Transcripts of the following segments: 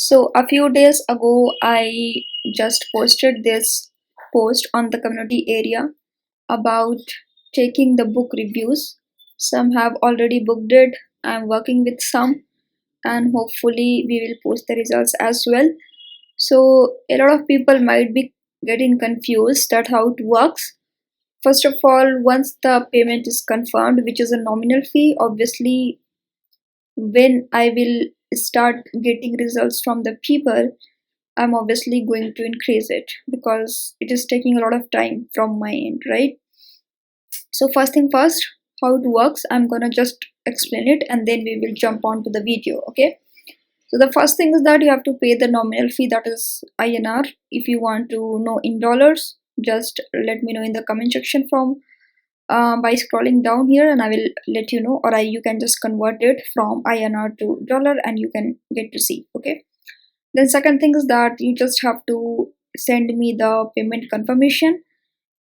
So a few days ago, I just posted this post on the community area about taking the book reviews. Some have already booked it. I'm working with some, and hopefully, we will post the results as well. So, a lot of people might be getting confused that how it works. First of all, once the payment is confirmed, which is a nominal fee, obviously, when I will start getting results from the people, I'm obviously going to increase it because it is taking a lot of time from my end, right? So first thing first, how it works, I'm gonna just explain it and then we will jump on to the video, okay? So the first thing is that you have to pay the nominal fee, that is INR. If you want to know in dollars, just let me know in the comment section from by scrolling down here, and I will let you know, or you can just convert it from INR to dollar and you can get to see, okay? Then second thing is that you just have to send me the payment confirmation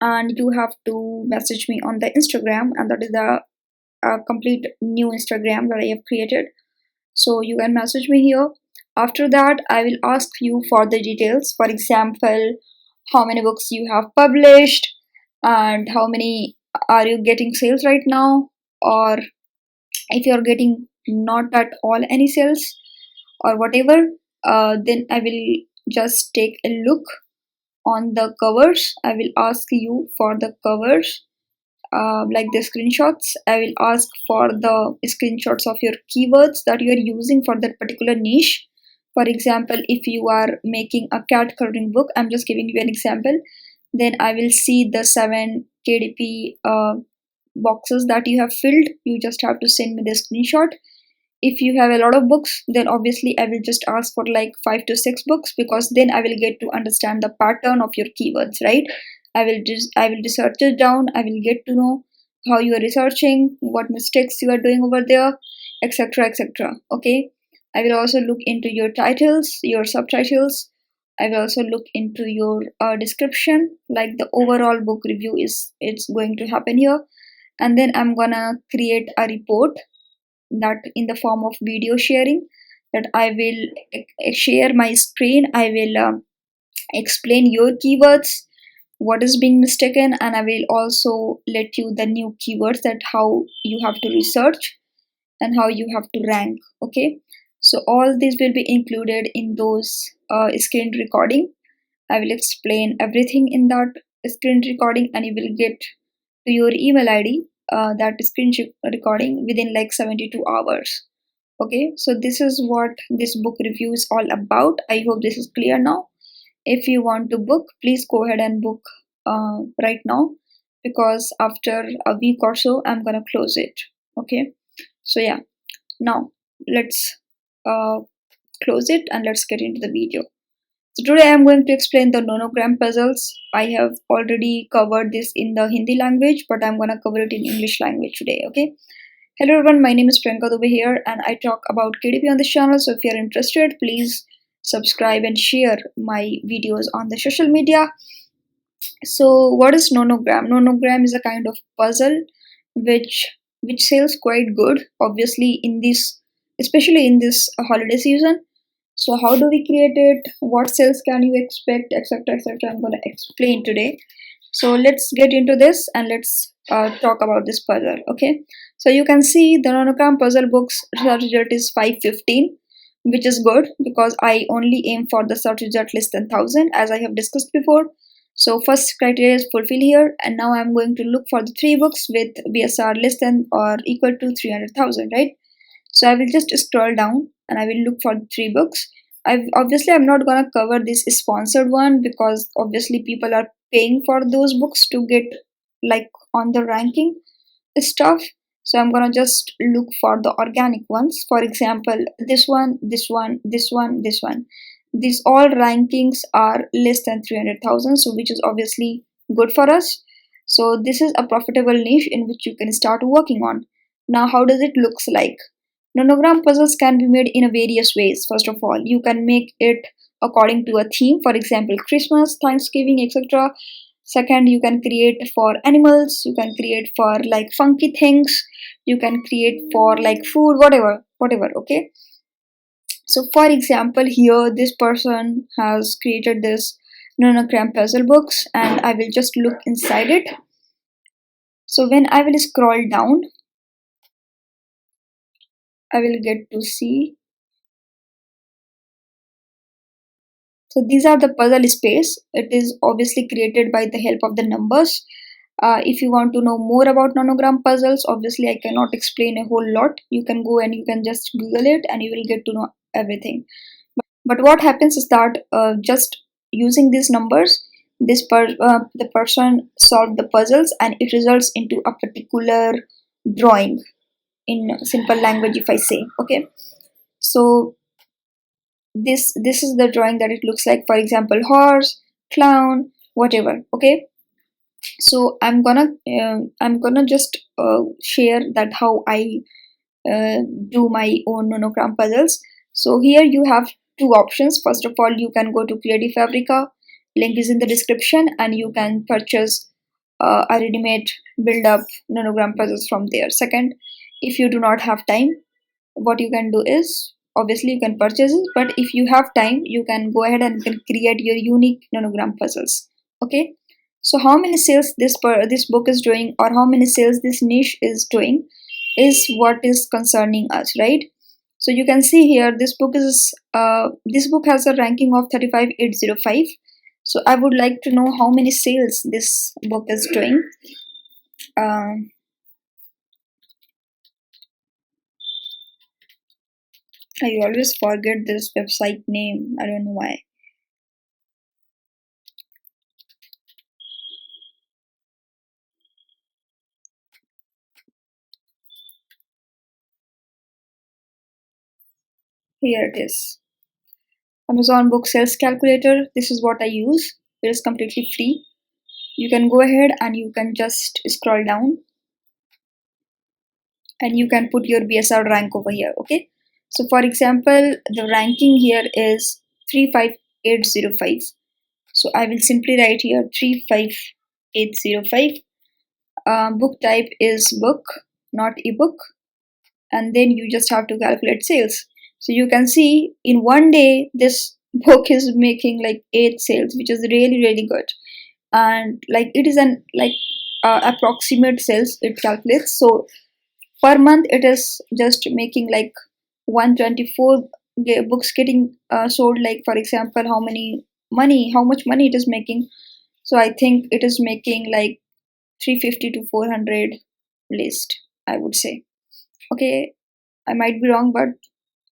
and you have to message me on the Instagram, and that is the complete new Instagram that I have created. So you can message me here. After that, I will ask you for the details. For example, how many books you have published and how many are you getting sales right now, or if you're getting not at all any sales or whatever, then I will just take a look on the covers. I will ask you for the covers, like the screenshots. I will ask for the screenshots of your keywords that you are using for that particular niche. For example, if you are making a cat coloring book, I'm just giving you an example, then I will see the 7 KDP boxes that you have filled. You just have to send me the screenshot. If you have a lot of books, then obviously I will just ask for like 5 to 6 books, because then I will get to understand the pattern of your keywords, right? I will research it down. I will get to know how you are researching, what mistakes you are doing over there, etc, etc, okay? I will also look into your titles, your subtitles. I will also look into your description, like the overall book review is it's going to happen here. And then I'm gonna create a report that in the form of video sharing, that I will share my screen. I will explain your keywords, what is being mistaken, and I will also let you the new keywords, that how you have to research and how you have to rank, okay? So all this will be included in those screen recording. I will explain everything in that screen recording, and you will get to your email ID that screen recording within like 72 hours. Okay, so this is what this book review is all about. I hope this is clear now. If you want to book, please go ahead and book right now, because after a week or so, I'm gonna close it. Okay, so yeah, now let's uh, close it and let's get into the video. So today I am going to explain the nonogram puzzles. I have already covered this in the Hindi language, but I'm gonna cover it in English language today, okay? Hello everyone, my name is Priyanka over here and I talk about KDP on this channel. So if you're interested, please subscribe and share my videos on the social media. So what is nonogram? Nonogram is a kind of puzzle which sells quite good, obviously in this, especially in this holiday season. So how do we create it? What sales can you expect, etc, etc? I'm going to explain today. So let's get into this and let's talk about this puzzle, okay? So you can see the nonogram puzzle books search result is 515, which is good because I only aim for the search result less than 1000, as I have discussed before. So first criteria is fulfilled here, and now I'm going to look for the 3 books with BSR less than or equal to 300,000, right? So I will just scroll down and I will look for the 3 books. Obviously I'm not gonna cover this sponsored one because obviously people are paying for those books to get like on the ranking stuff. So I'm gonna just look for the organic ones. For example, this one, this one, this one, this one. These all rankings are less than 300,000, so which is obviously good for us. So this is a profitable niche in which you can start working on. Now, how does it looks like? Nonogram puzzles can be made in a various ways. First of all, you can make it according to a theme, for example, Christmas, Thanksgiving, etc. Second, you can create for animals, you can create for like funky things, you can create for like food, whatever, okay? So for example, here this person has created this nonogram puzzle books, and I will just look inside it. So when I will scroll down, I will get to see. So these are the puzzle space. It is obviously created by the help of the numbers. If you want to know more about nonogram puzzles, obviously I cannot explain a whole lot. You can go and you can just Google it and you will get to know everything. But what happens is that just using these numbers, the person solved the puzzles and it results into a particular drawing in simple language, if I say. Okay, so this is the drawing that it looks like. For example, horse, clown, whatever. Okay, so I'm gonna just share that how I do my own nonogram puzzles. So here you have two options. First of all, you can go to KDP Fabrica, link is in the description, and you can purchase a ready-made build-up nonogram puzzles from there. Second, if you do not have time, what you can do is obviously you can purchase it, but if you have time, you can go ahead and you can create your unique nonogram puzzles. Okay, so how many sales this book is doing, or how many sales this niche is doing, is what is concerning us, right? So you can see here this book has a ranking of 35805. So I would like to know how many sales this book is doing. um, I always forget this website name, I don't know why. Here it is, Amazon book sales calculator. This is what I use. It is completely free. You can go ahead and you can just scroll down and you can put your BSR rank over here. Okay, so for example, the ranking here is 35805. So I will simply write here 35805. Book type is book, not ebook, and then you just have to calculate sales. So you can see in one day this book is making like 8 sales, which is really good. And like it is an like approximate sales it calculates. So per month it is just making like 124 books getting sold. Like for example, how much money it is making. So I think it is making like 350 to 400 list, I would say. Okay, I might be wrong, but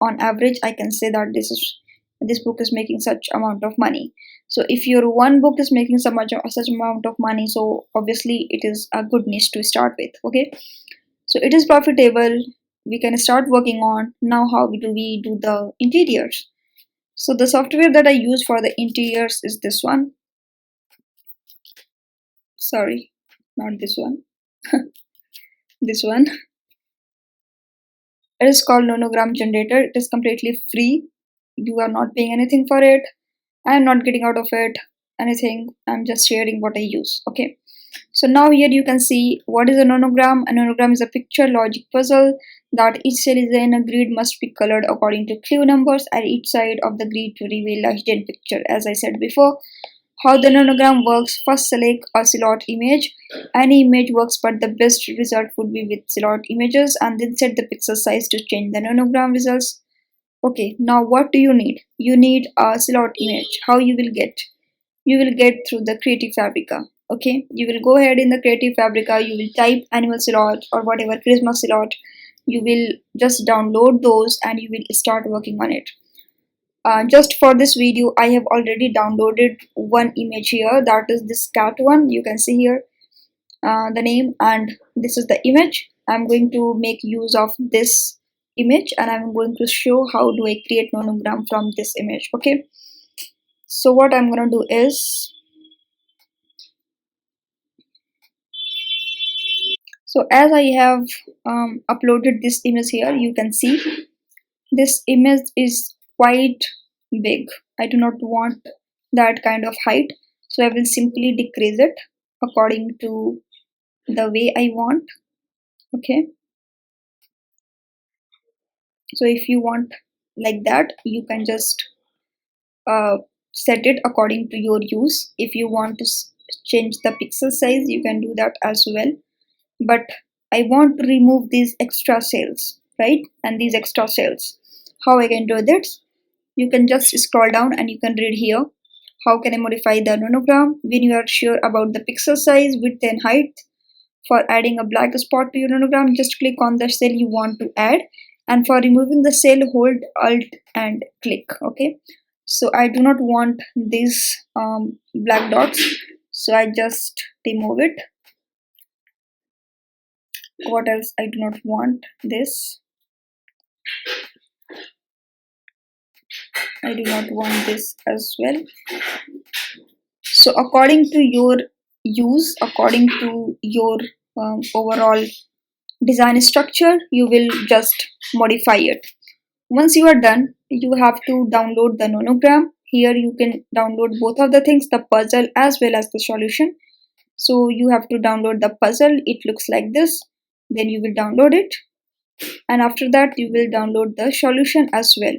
on average I can say that this book is making such amount of money. So if your one book is making such amount of money, so obviously it is a good niche to start with. Okay, so it is profitable. We can start working on. Now how do we do the interiors? So the software that I use for the interiors is this one. Sorry, not this one. This one. It is called Nonogram Generator. It is completely free. You are not paying anything for it. I am not getting out of it anything. I'm just sharing what I use. Okay. So now here you can see what is a nonogram. A nonogram is a picture logic puzzle that each cell is in a grid must be colored according to clue numbers at each side of the grid to reveal a hidden picture. As I said before, how the nonogram works: first select a silhouette image. Any image works, but the best result would be with silhouette images, and then set the pixel size to change the nonogram results. Okay, now what do you need? You need a silhouette image. How you will get? You will get through the Creative Fabrica. Okay, you will go ahead in the Creative Fabrica, you will type animal silhouette or whatever Christmas silhouette. You will just download those and you will start working on it. Just for this video, I have already downloaded one image here. That is this cat one. You can see here the name, and this is the image. I'm going to make use of this image and I'm going to show how do I create nonogram from this image. Okay, so what I'm gonna do is, so as I have uploaded this image here, you can see this image is quite big. I do not want that kind of height, so I will simply decrease it according to the way I want. Okay, so if you want like that. You can just uh, set it according to your use. If you want to change the pixel size, you can do that as well. But I want to remove these extra cells, right? And these extra cells, how I can do this? You can just scroll down and you can read here. How can I modify the nonogram? When you are sure about the pixel size, width and height, for adding a black spot to your nonogram, just click on the cell you want to add, and for removing the cell, hold Alt and click. Okay, so I do not want these black dots, so I just remove it. What else? I do not want this. I do not want this as well. So according to your use, according to your overall design structure, you will just modify it. Once you are done, you have to download the nonogram. Here you can download both of the things, the puzzle as well as the solution. So you have to download the puzzle. It looks like this. Then you will download it, and after that you will download the solution as well.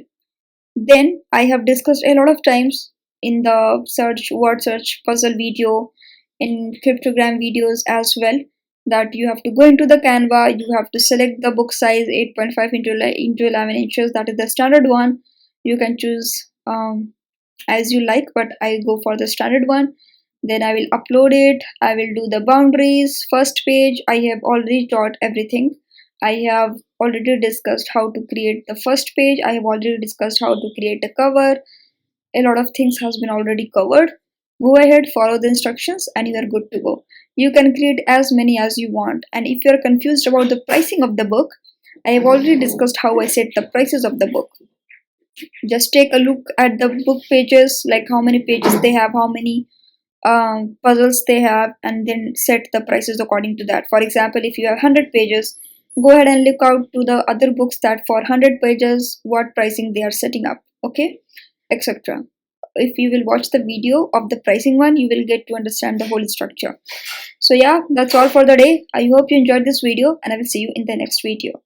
Then I have discussed a lot of times in the search word search puzzle video, in cryptogram videos as well, that you have to go into the Canva, you have to select the book size 8.5 into 11 inches, that is the standard one. You can choose as you like, but I go for the standard one. Then I will upload it, I will do the boundaries. First page, I have already taught everything. I have already discussed how to create the first page. I have already discussed how to create a cover. A lot of things has been already covered. Go ahead, follow the instructions and you are good to go. You can create as many as you want. And if you are confused about the pricing of the book, I have already discussed how I set the prices of the book. Just take a look at the book pages, like how many pages they have, how many puzzles they have, and then set the prices according to that. For example, if you have 100 pages, go ahead and look out to the other books that for 100 pages what pricing they are setting up, okay, etc. If you will watch the video of the pricing one, you will get to understand the whole structure. So yeah, that's all for the day. I hope you enjoyed this video and I will see you in the next video.